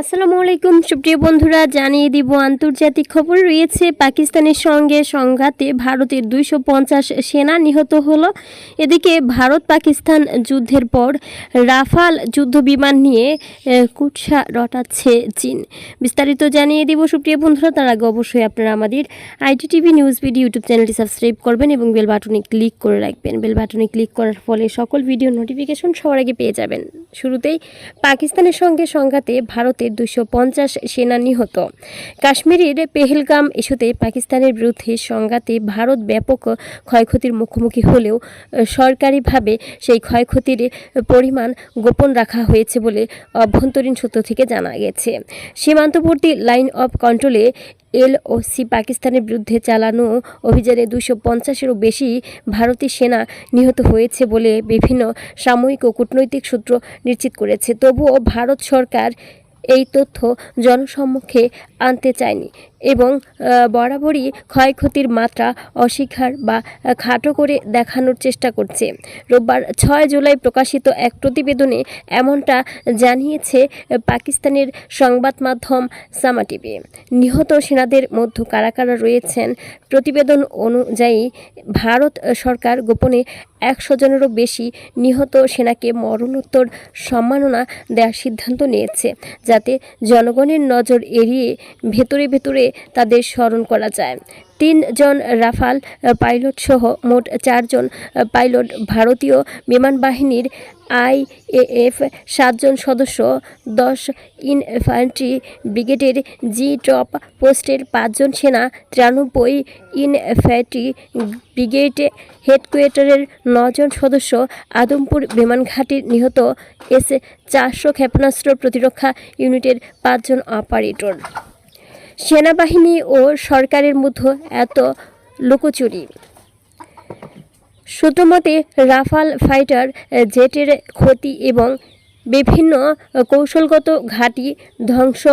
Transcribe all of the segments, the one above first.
আসসালামু আলাইকুম সুপ্রিয় বন্ধুরা, জানিয়ে দিব আন্তর্জাতিক খবর রয়েছে। পাকিস্তানের সঙ্গে সংঘাতে ভারতের 250 সেনা নিহত হলো। এদিকে ভারত পাকিস্তান যুদ্ধের পর রাফাল যুদ্ধ বিমান নিয়ে কুৎসা রটাচ্ছে চীন। বিস্তারিত জানিয়ে দিব সুপ্রিয় বন্ধুরা। তার আগে অবশ্যই আপনারা আমাদের ITTV নিউজ ভিডিও ইউটিউব চ্যানেলটি সাবস্ক্রাইব করবেন এবং বেল বাটনে ক্লিক করে রাখবেন। বেল বাটনে ক্লিক করার ফলে সকল ভিডিও নোটিফিকেশন সবার আগে পেয়ে যাবেন। শুরুতেই পাকিস্তানের সঙ্গে সংঘাতে ভারতের 250 সেনা নিহত। কাশ্মীরের পেহেলগাম ইস্যুতে পাকিস্তানের বিরুদ্ধে সংঘাতে ভারত ব্যাপক ক্ষয়ক্ষতির মুখোমুখি হলেও সরকারিভাবে সেই ক্ষয়ক্ষতির পরিমাণ গোপন রাখা হয়েছে বলে অভ্যন্তরীণ সূত্র থেকে জানা গেছে। সীমান্তবর্তী লাইন অফ কন্ট্রোলে LOC পাকিস্তানের বিরুদ্ধে চালানো অভিযানে 250-এরও বেশি ভারতীয় সেনা নিহত হয়েছে বলে বিভিন্ন সাময়িক ও কূটনৈতিক সূত্র নিশ্চিত করেছে। তবুও ভারত সরকার এই তথ্য জনসম্মুখে আনতে চায়নি এবং বরাবরই ক্ষয়ক্ষতির মাত্রা অস্বীকার বা খাটো করে দেখানোর চেষ্টা করছে। রোববার 6 জুলাই প্রকাশিত এক প্রতিবেদনে এমনটা জানিয়েছে পাকিস্তানের সংবাদ মাধ্যম সামা টিভি। নিহত সেনাদের মধ্যে কারা কারা রয়েছেন? প্রতিবেদন অনুযায়ী ভারত সরকার গোপনে 100 জনেরও বেশি নিহত সেনাকে মরণোত্তর সম্মাননা দেওয়ার সিদ্ধান্ত নিয়েছে, যাতে জনগণের নজর এড়িয়ে ভেতরে ভেতরে তাদের স্মরণ করা যায়। 3 জন রাফাল পাইলট সহ মোট 4 জন পাইলট, ভারতীয় বিমান বাহিনীর IAF 7 জন সদস্য, 10 ইনফ্যান্ট্রি ব্রিগেডের জি টপ পোস্টের 5 জন সেনা, 93 ইনফ্যান্ট্রি ব্রিগেড হেডকোয়ার্টারের 9 জন সদস্য, আদমপুর বিমানঘাটির নিহত S-400 ক্ষেপণাস্ত্র প্রতিরক্ষা ইউনিটের 5 জন অপারেটর। সেনাবাহিনী ও সরকারের মধ্যে এত লুকোচুরি। সূত্রমতে রাফাল ফাইটার জেটের ক্ষতি এবং বিভিন্ন কৌশলগত ঘাঁটি ধ্বংস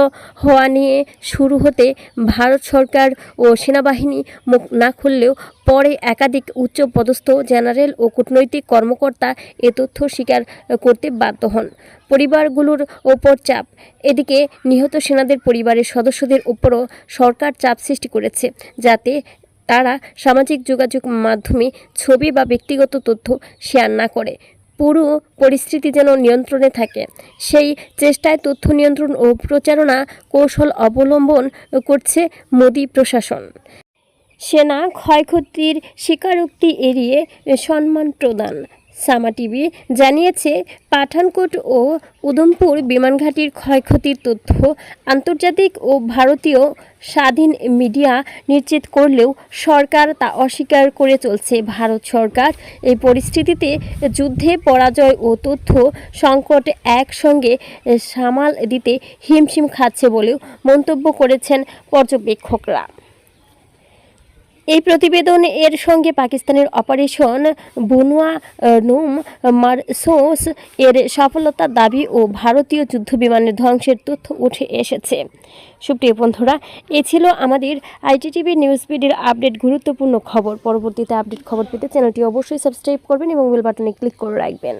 হওয়া নিয়ে শুরু হতে ভারত সরকার ও সেনাবাহিনী মুখ না খুললেও পরে একাধিক উচ্চ পদস্থ জেনারেল ও কূটনৈতিক কর্মকর্তা এ তথ্য স্বীকার করতে বাধ্য হন। পরিবারগুলোর ওপর চাপ। এদিকে নিহত সেনাদের পরিবারের সদস্যদের উপরও সরকার চাপ সৃষ্টি করেছে, যাতে তারা সামাজিক যোগাযোগ মাধ্যমে ছবি বা ব্যক্তিগত তথ্য শেয়ার না করে। পুরো পরিস্থিতি যেন নিয়ন্ত্রণে থাকে, সেই চেষ্টায় তথ্য নিয়ন্ত্রণ ও প্রচারণা কৌশল অবলম্বন করছে মোদি প্রশাসন। সেনা ক্ষয়ক্ষতির স্বীকারোক্তি এড়িয়ে সম্মান প্রদান। সামা টিভি জানিয়েছে, পাঠানকোট ও উধমপুর বিমানঘাটির ক্ষয়ক্ষতির তথ্য আন্তর্জাতিক ও ভারতীয় স্বাধীন মিডিয়া নিশ্চিত করলেও সরকার তা অস্বীকার করে চলছে। ভারত সরকার এই পরিস্থিতিতে যুদ্ধে পরাজয় ও তথ্য সংকট একসঙ্গে সামাল দিতে হিমশিম খাচ্ছে বলেও মন্তব্য করেছেন পর্যবেক্ষকরা। এই প্রতিবেদন এর সঙ্গে পাকিস্তানের অপারেশন বুনুয়া নুম মারসোস এর সফলতার দাবি ও ভারতীয় যুদ্ধবিমানের ধ্বংসের তথ্য উঠে এসেছে। সুপ্রিয় বন্ধুরা, এ ছিল আমাদের ITTV নিউজ ফিডের আপডেট গুরুত্বপূর্ণ খবর। পরবর্তীতে আপডেট খবর পেতে চ্যানেলটি অবশ্যই সাবস্ক্রাইব করবেন এবং বেল বাটনে ক্লিক করে রাখবেন।